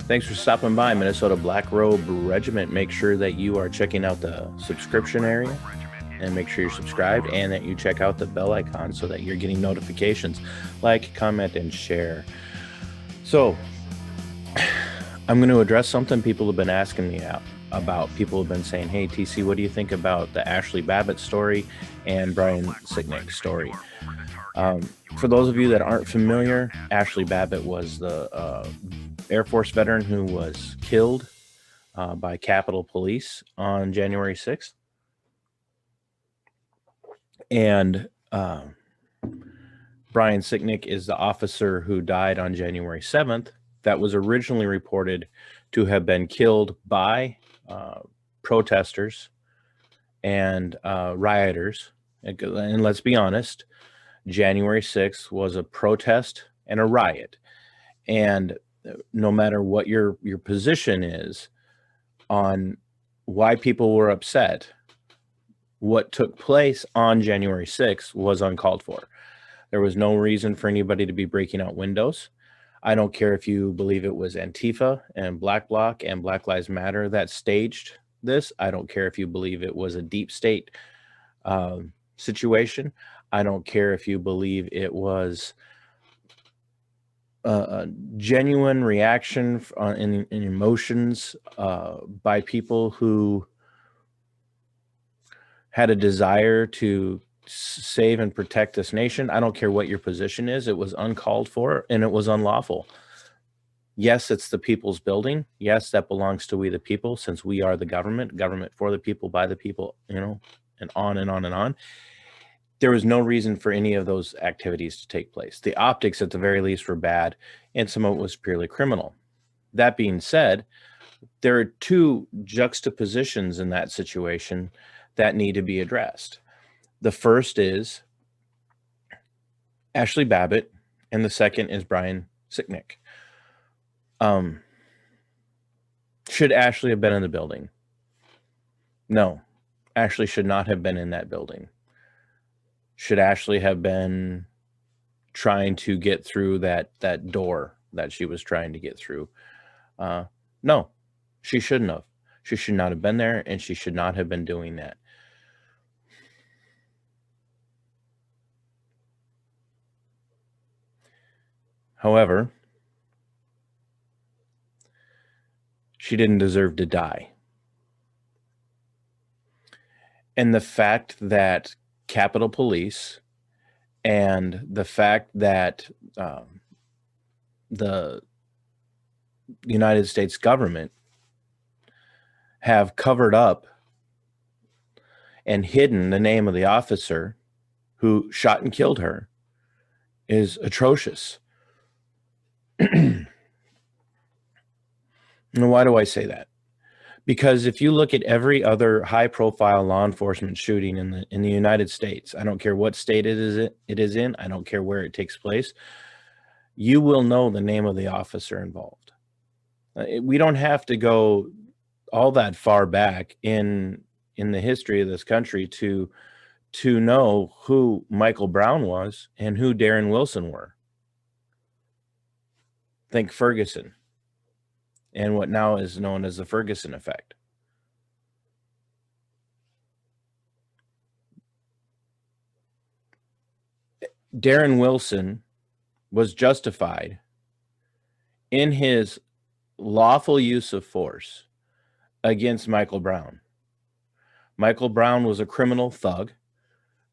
Thanks for stopping by, Minnesota Black Robe Regiment. Make sure that you are checking out the subscription area and make sure you're subscribed and that you check out the bell icon so that you're getting notifications. Like, comment, and share. So, I'm going to address something people have been asking me about. People have been saying, hey, TC, what do you think about the Ashley Babbitt story and Brian Sicknick story? For those of you that aren't familiar, Ashley Babbitt was the Air Force veteran who was killed by Capitol Police on January 6th. And Brian Sicknick is the officer who died on January 7th that was originally reported to have been killed by protesters and rioters. And let's be honest, January 6th was a protest and a riot. And no matter what your position is on why people were upset, what took place on January 6th was uncalled for. There was no reason for anybody to be breaking out windows. I don't care if you believe it was Antifa and Black Bloc and Black Lives Matter that staged this. I don't care if you believe it was a deep state situation. I don't care if you believe it was a genuine reaction in emotions by people who had a desire to save and protect this nation. I don't care what your position is. It was uncalled for and it was unlawful. Yes, it's the people's building. Yes, that belongs to we the people, since we are the government for the people, by the people, and on and on and on. There was no reason for any of those activities to take place. The optics, at the very least, were bad, and some of it was purely criminal. That being said, there are two juxtapositions in that situation that need to be addressed. The first is Ashley Babbitt, and the second is Brian Sicknick. Should Ashley have been in the building? No, Ashley should not have been in that building. Should Ashley have been trying to get through that door that she was trying to get through? No, she shouldn't have. She should not have been there, and she should not have been doing that. However, she didn't deserve to die. And the fact that Capitol Police and the fact that the United States government have covered up and hidden the name of the officer who shot and killed her is atrocious. And why do I say that? Because if you look at every other high-profile law enforcement shooting in the United States, I don't care what state it is in, I don't care where it takes place, you will know the name of the officer involved. We don't have to go all that far back in the history of this country to know who Michael Brown was and who Darren Wilson were. Think Ferguson and what now is known as the Ferguson effect. Darren Wilson was justified in his lawful use of force against Michael Brown. Michael Brown was a criminal thug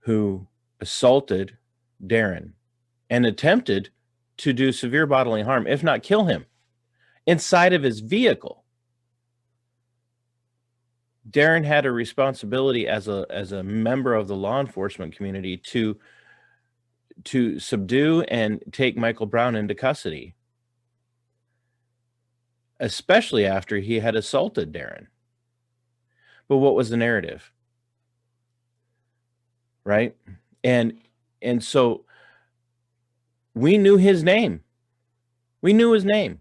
who assaulted Darren and attempted to do severe bodily harm, if not kill him, inside of his vehicle. Darren had a responsibility as a member of the law enforcement community to subdue and take Michael Brown into custody, especially after he had assaulted Darren. But what was the narrative? Right? And so we knew his name. We knew his name.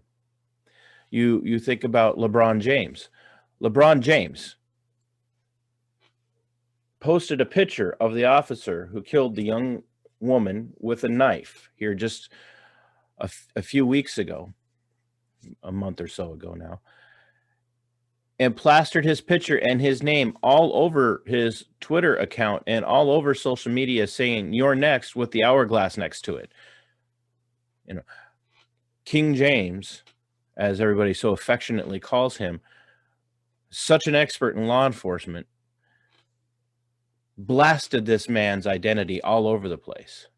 You think about LeBron James. LeBron James posted a picture of the officer who killed the young woman with a knife here just a few weeks ago. a month or so ago now, and plastered his picture and his name all over his Twitter account and all over social media saying, "You're next," with the hourglass next to it. You know, King James, as everybody so affectionately calls him, such an expert in law enforcement, blasted this man's identity all over the place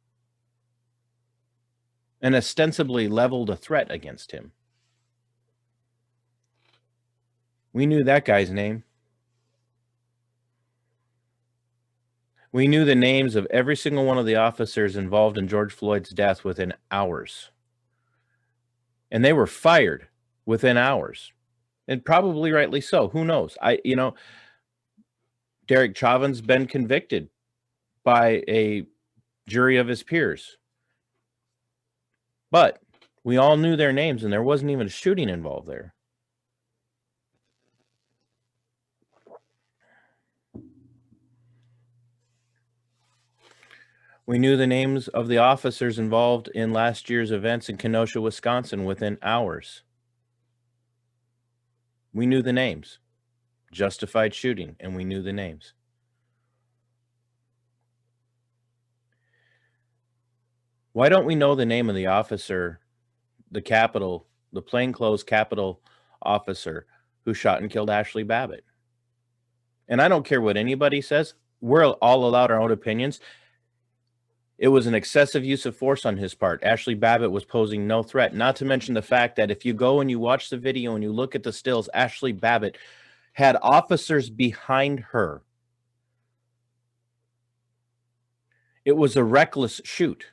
and ostensibly leveled a threat against him. We knew that guy's name. We knew the names of every single one of the officers involved in George Floyd's death within hours. And they were fired within hours. And probably rightly so. Who knows? Derek Chauvin's been convicted by a jury of his peers. But we all knew their names, and there wasn't even a shooting involved there. We knew the names of the officers involved in last year's events in Kenosha, Wisconsin within hours. We knew the names. Justified shooting, and we knew the names. Why don't we know the name of the officer, the plainclothes Capitol officer who shot and killed Ashley Babbitt? And I don't care what anybody says. We're all allowed our own opinions. It was an excessive use of force on his part. Ashley Babbitt was posing no threat, not to mention the fact that if you go and you watch the video and you look at the stills, Ashley Babbitt had officers behind her. It was a reckless shoot.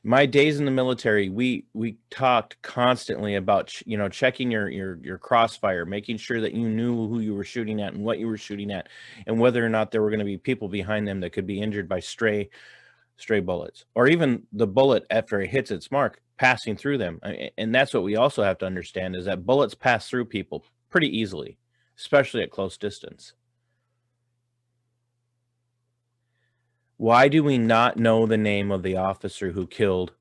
My days in the military, we talked constantly about checking your crossfire, making sure that you knew who you were shooting at and what you were shooting at, and whether or not there were going to be people behind them that could be injured by stray bullets, or even the bullet after it hits its mark passing through them. And that's what we also have to understand, is that bullets pass through people pretty easily, especially at close distance. Why do we not know the name of the officer who killed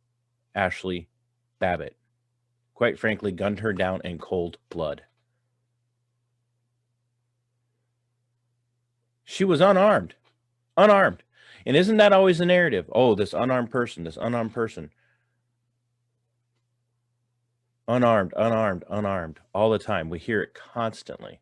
Ashley Babbitt? Quite frankly, gunned her down in cold blood. She was unarmed. And isn't that always the narrative? Oh, this unarmed person. Unarmed, all the time. We hear it constantly.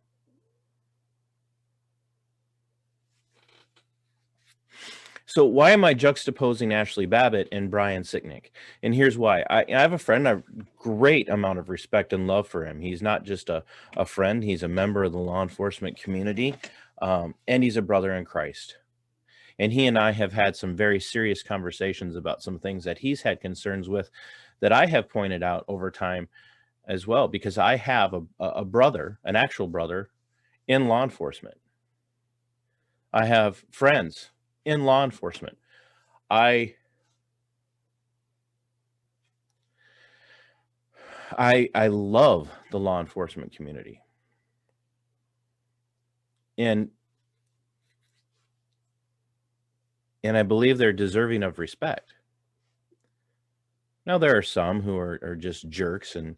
So why am I juxtaposing Ashley Babbitt and Brian Sicknick? And here's why. I have a friend, I have a great amount of respect and love for him. He's not just a friend, he's a member of the law enforcement community, and he's a brother in Christ. And he and I have had some very serious conversations about some things that he's had concerns with that I have pointed out over time as well, because I have a brother, an actual brother, in law enforcement. I have friends in law enforcement. I love the law enforcement community. And I believe they're deserving of respect. Now, there are some who are just jerks, and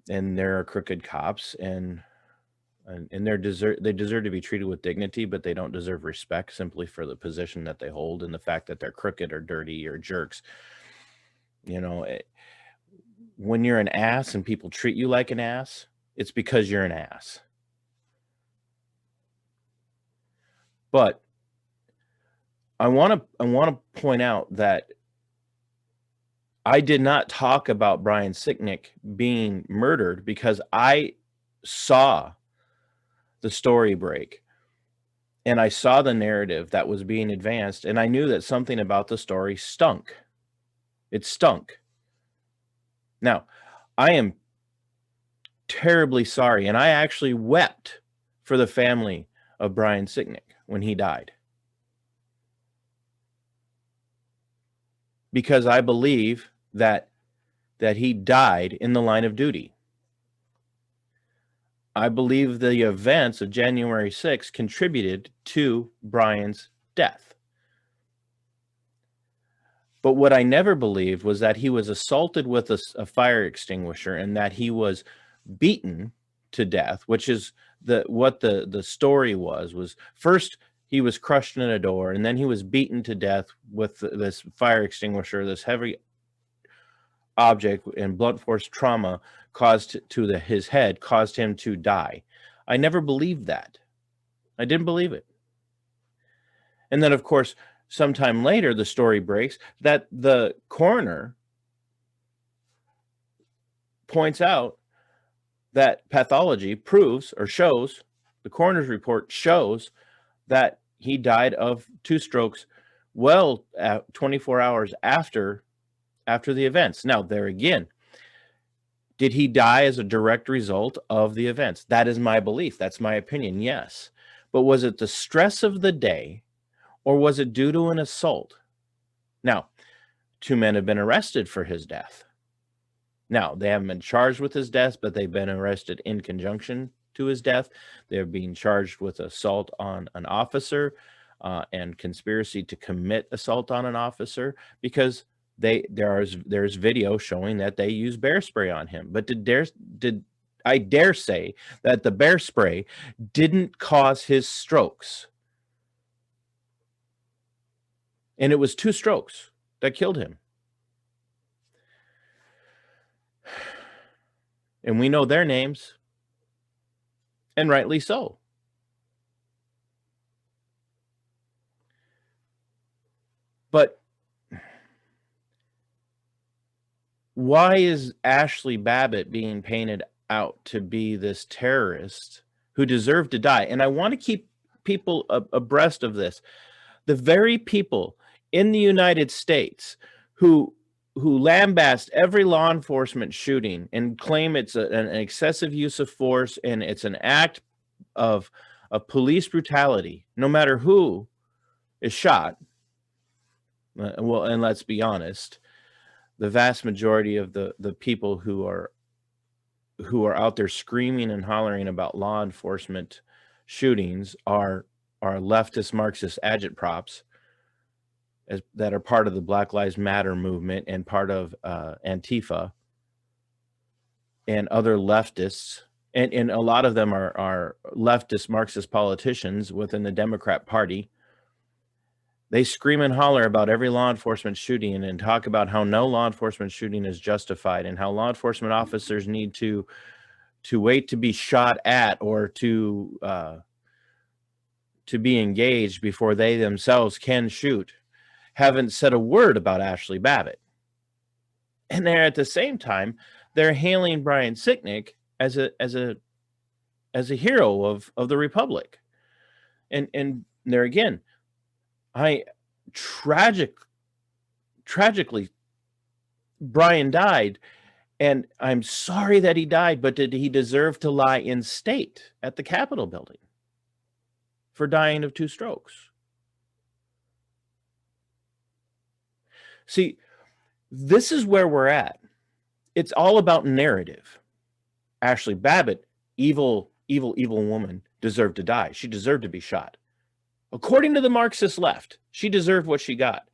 there are crooked cops, and they deserve to be treated with dignity, but they don't deserve respect simply for the position that they hold and the fact that they're crooked or dirty or jerks. When you're an ass and people treat you like an ass, it's because you're an ass. But I want to point out that I did not talk about Brian Sicknick being murdered because I saw the story break and I saw the narrative that was being advanced, and I knew that something about the story stunk. It stunk. Now, I am terribly sorry, and I actually wept for the family of Brian Sicknick when he died, because I believe that he died in the line of duty. I believe the events of January 6th contributed to Brian's death. But what I never believed was that he was assaulted with a fire extinguisher and that he was beaten to death, which is what the story was first he was crushed in a door, and then he was beaten to death with this fire extinguisher, this heavy object, and blunt force trauma caused to his head caused him to die. I never believed that. I didn't believe it. And then, of course, sometime later, the story breaks that the coroner points out that pathology proves or shows, the coroner's report shows that he died of 2 strokes 24 hours after the events. Now, there again, did he die as a direct result of the events? That is my belief. That's my opinion, yes. But was it the stress of the day, or was it due to an assault? Now, 2 men have been arrested for his death. Now, they haven't been charged with his death, but they've been arrested in conjunction to his death. They're being charged with assault on an officer and conspiracy to commit assault on an officer, because there's video showing that they use bear spray on him. But I dare say that the bear spray didn't cause his strokes. And it was 2 strokes that killed him. And we know their names, and rightly so. But why is Ashley Babbitt being painted out to be this terrorist who deserved to die? And I want to keep people abreast of this. The very people in the United States who lambast every law enforcement shooting and claim it's an excessive use of force and it's an act of police brutality, no matter who is shot. Well, and let's be honest, the vast majority of the people who are out there screaming and hollering about law enforcement shootings are leftist Marxist agitprops that are part of the Black Lives Matter movement and part of Antifa and other leftists. And a lot of them are leftist Marxist politicians within the Democrat Party. They scream and holler about every law enforcement shooting and talk about how no law enforcement shooting is justified and how law enforcement officers need to wait to be shot at or to be engaged before they themselves can shoot. Haven't said a word about Ashley Babbitt. And they're at the same time, they're hailing Brian Sicknick as a hero of the Republic. And there again, tragically, Brian died, and I'm sorry that he died, but did he deserve to lie in state at the Capitol building for dying of 2 strokes? See, this is where we're at. It's all about narrative. Ashley Babbitt, evil woman, deserved to die. She deserved to be shot. According to the Marxist left, she deserved what she got.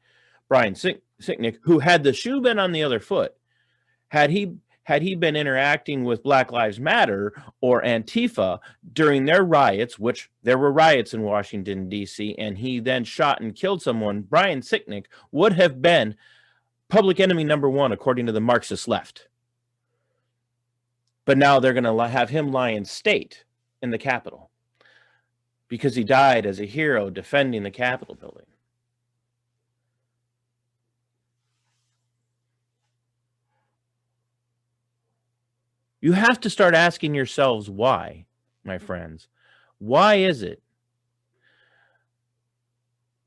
Brian Sicknick, who had the shoe been on the other foot, had he been interacting with Black Lives Matter or Antifa during their riots, which there were riots in Washington, D.C., and he then shot and killed someone, Brian Sicknick would have been public enemy number 1, according to the Marxist left. But now they're going to have him lie in state in the Capitol because he died as a hero defending the Capitol building. You have to start asking yourselves why, my friends. Why is it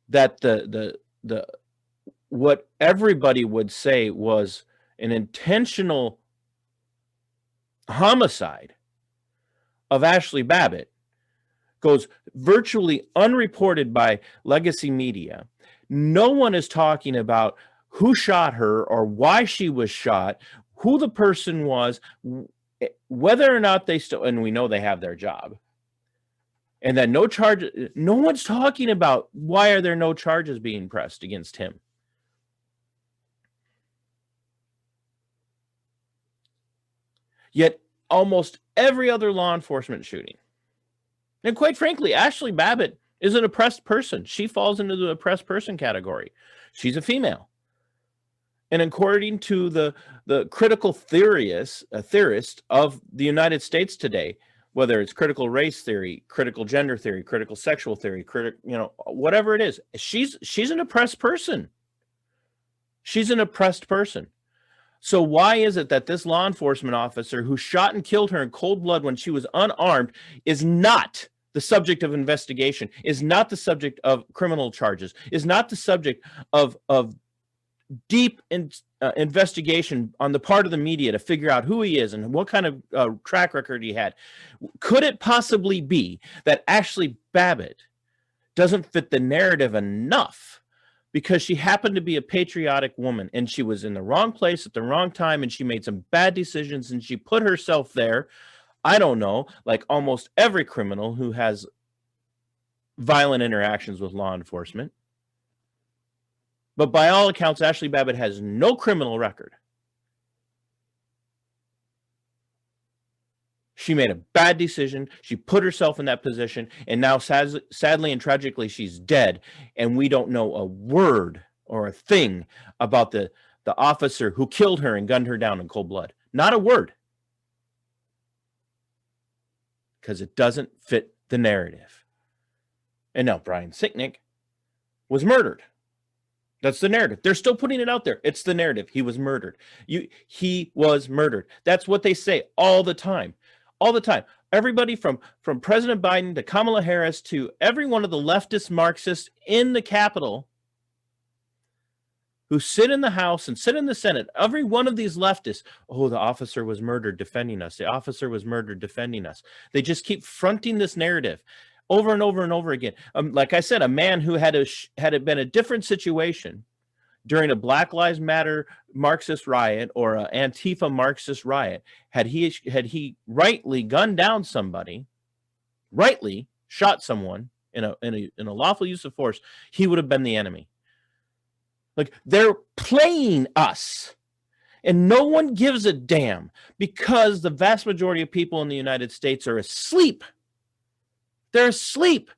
that the what everybody would say was an intentional homicide of Ashley Babbitt goes virtually unreported by legacy media? No one is talking about who shot her or why she was shot, who the person was, whether or not they still, and we know they have their job, and that no one's talking about why are there no charges being pressed against him. Yet almost every other law enforcement shooting, and quite frankly, Ashley Babbitt is an oppressed person. She falls into the oppressed person category. She's a female. And according to the critical theorist of the United States today, whether it's critical race theory, critical gender theory, critical sexual theory, whatever it is, she's an oppressed person. She's an oppressed person. So why is it that this law enforcement officer who shot and killed her in cold blood when she was unarmed is not the subject of investigation, is not the subject of criminal charges, is not the subject of deep investigation on the part of the media to figure out who he is and what kind of track record he had? Could it possibly be that Ashley Babbitt doesn't fit the narrative enough because she happened to be a patriotic woman and she was in the wrong place at the wrong time and she made some bad decisions and she put herself there? I don't know, like almost every criminal who has violent interactions with law enforcement. But by all accounts, Ashley Babbitt has no criminal record. She made a bad decision. She put herself in that position. And now, sadly and tragically, she's dead. And we don't know a word or a thing about the officer who killed her and gunned her down in cold blood. Not a word. Because it doesn't fit the narrative. And now Brian Sicknick was murdered. That's the narrative. They're still putting it out there. It's the narrative. He was murdered. He was murdered. That's what they say all the time. All the time. Everybody from President Biden to Kamala Harris to every one of the leftist Marxists in the Capitol who sit in the House and sit in the Senate, every one of these leftists, oh, the officer was murdered defending us. The officer was murdered defending us. They just keep fronting this narrative over and over and over again. Like I said, a man who had it been a different situation during a Black Lives Matter Marxist riot or an Antifa Marxist riot, had he rightly gunned down somebody, rightly shot someone in a lawful use of force, he would have been the enemy. Like, they're playing us. And no one gives a damn because the vast majority of people in the United States are asleep. They're asleep.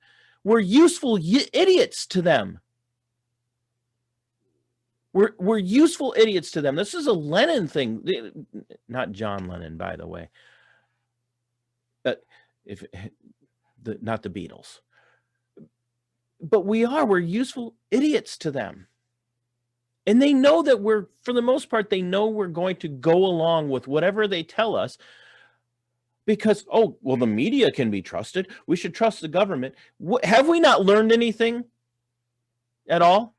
We're useful idiots to them. We're useful idiots to them. This is a Lenin thing. Not John Lennon, by the way. Not the Beatles. But we're useful idiots to them. And they know that for the most part, they know we're going to go along with whatever they tell us because, oh, well, the media can be trusted. We should trust the government. Have we not learned anything at all?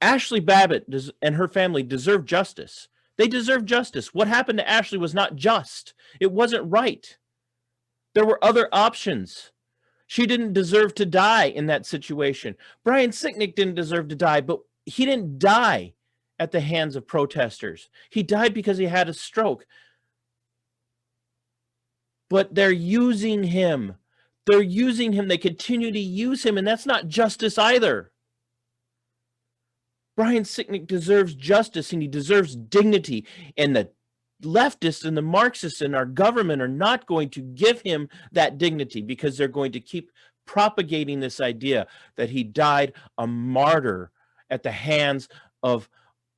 Ashley Babbitt and her family deserve justice. They deserve justice. What happened to Ashley was not just. It wasn't right. There were other options. She didn't deserve to die in that situation. Brian Sicknick didn't deserve to die, but he didn't die at the hands of protesters. He died because he had a stroke. But they're using him. They're using him. They continue to use him, and that's not justice either. Brian Sicknick deserves justice, and he deserves dignity, and the leftists and the Marxists in our government are not going to give him that dignity because they're going to keep propagating this idea that he died a martyr at the hands of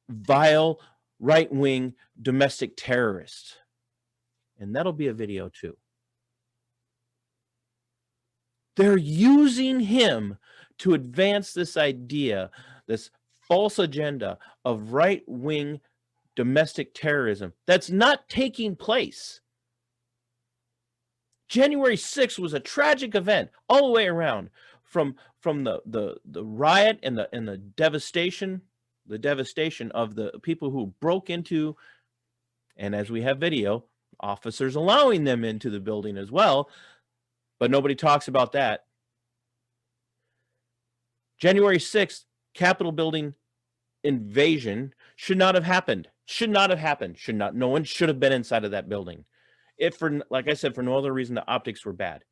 vile right-wing domestic terrorists. And that'll be a video too. They're using him to advance this idea, this false agenda of right-wing domestic terrorism that's not taking place. January 6th was a tragic event all the way around, from the riot and the devastation of the people who broke into, and as we have video, officers allowing them into the building as well, but nobody talks about that. January 6th, Capitol building invasion should not have happened. Should not have happened. No one should have been inside of that building. Like I said, for no other reason, the optics were bad.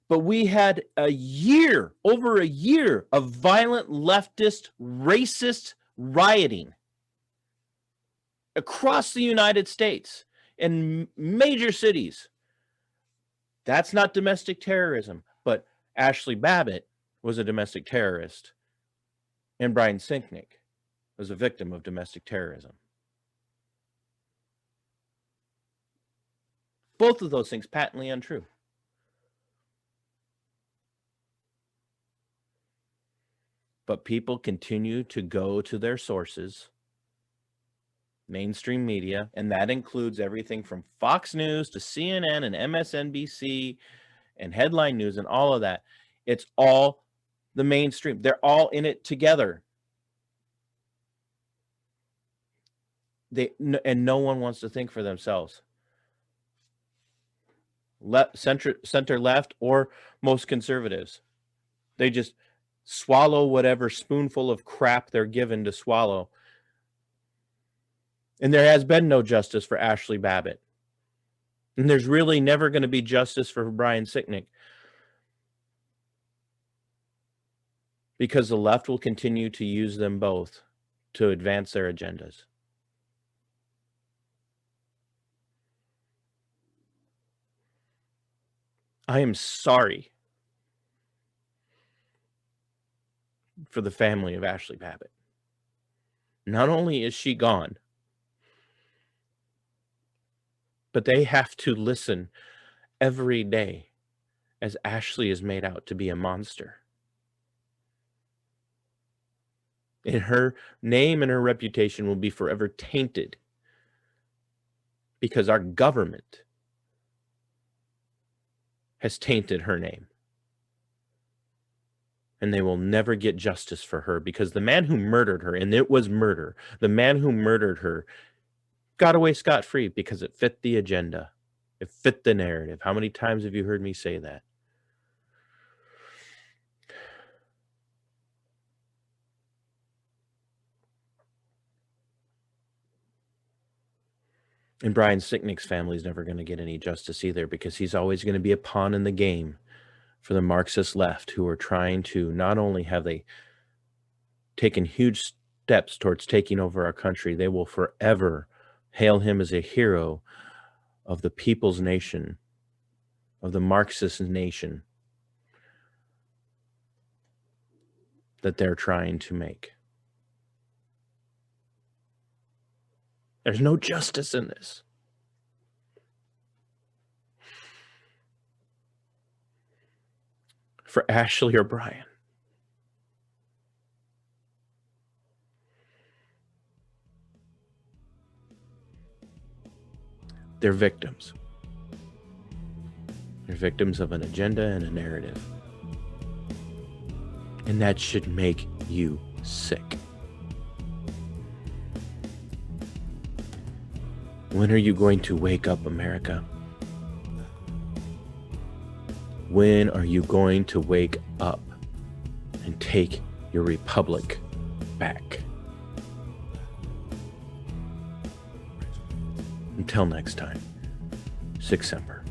But we had over a year of violent leftist, racist rioting. across the United States in major cities. That's not domestic terrorism, but Ashley Babbitt was a domestic terrorist, and Brian Sicknick was a victim of domestic terrorism. Both of those things patently untrue. But people continue to go to their sources, mainstream media, and that includes everything from Fox News to CNN and MSNBC and Headline News and all of that. It's all the mainstream. They're all in it together. And no one wants to think for themselves. Center left, or most conservatives. They just swallow whatever spoonful of crap they're given to swallow. And there has been no justice for Ashley Babbitt. And there's really never going to be justice for Brian Sicknick. Because the left will continue to use them both to advance their agendas. I am sorry for the family of Ashley Babbitt. Not only is she gone, but they have to listen every day as Ashley is made out to be a monster. And her name and her reputation will be forever tainted because our government has tainted her name. And they will never get justice for her because the man who murdered her, and it was murder, the man who murdered her got away scot-free because it fit the agenda. It fit the narrative. How many times have you heard me say that? And Brian Sicknick's family is never going to get any justice either because he's always going to be a pawn in the game for the Marxist left, who are trying to, not only have they taken huge steps towards taking over our country, they will forever hail him as a hero of the people's nation, of the Marxist nation that they're trying to make. There's no justice in this. For Ashley or Brian. They're victims. They're victims of an agenda and a narrative. And that should make you sick. When are you going to wake up, America? When are you going to wake up and take your republic back? Until next time, 6 Semper.